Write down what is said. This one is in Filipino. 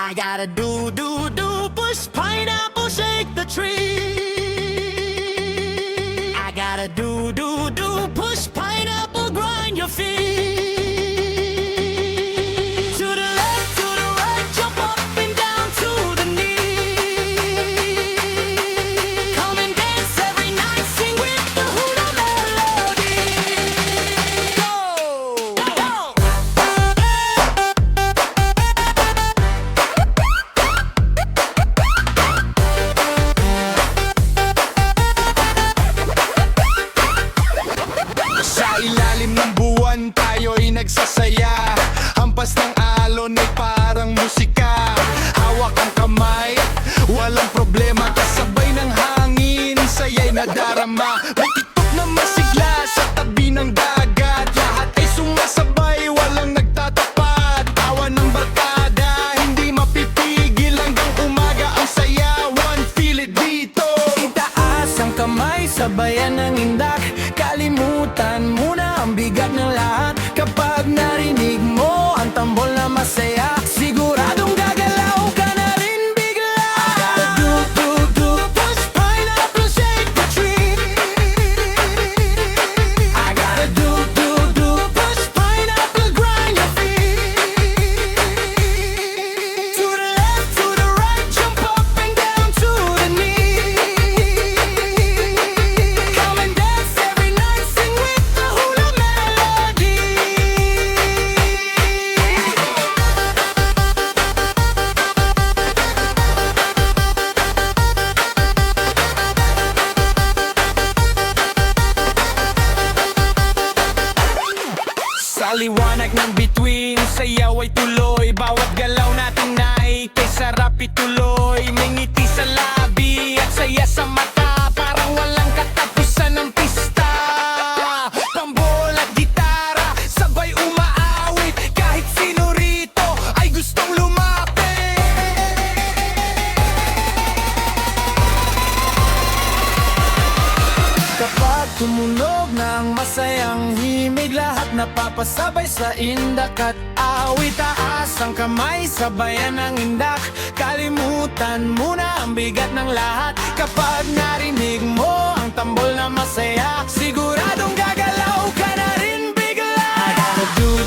I gotta do, push pineapple, shake the tree. I gotta do, push pineapple, grind your feet. To the left, to the right, jump up and down to the knee. Come and dance every night, sing with the hula melody. Go, go! Sa ilalim ng buwan tayo'y nagsasaya. Hampas ng alon ay parang musika. Hawak ang kamay, walang problema. Kasabay ng hangin, saya'y nadarama. May itok na masigla sa tabi ng dagat. Lahat ay sumasabay, walang nagtatapat. Tawa ng barkada, hindi mapipigil hanggang umaga. Ang sayawan, feel it dito. Itaas ang kamay, sabayan ng indak. Kalimutan muna ang bigat ng lahat. Kapag narinig mo ang tambol na masaya, siguradong gagalaw ka na rin bigla. I gotta do, push pineapple, shake the tree. I gotta do, push pineapple, grind your feet. To the left, to the right, jump up and down to the knee. Come and dance every night, sing with the hula melody. Sa liwanag ng bituin, sayaw ay tuloy. Bawat galaw natin ay kay sarap ituloy. May ngiti sa labi at saya sa mata, parang walang katapusan ng pista. Pambol at gitara, sabay umaawit. Kahit sino rito ay gustong lumapit. Kapag tumunog ng masayang himig, lahat napapasabay sa indak at awit. Taas ang kamay, sabayan ng indak. Kalimutan muna ang bigat ng lahat. Kapag narinig mo ang tambol na masaya, siguradong gagalaw ka na rin bigla. I gotta do,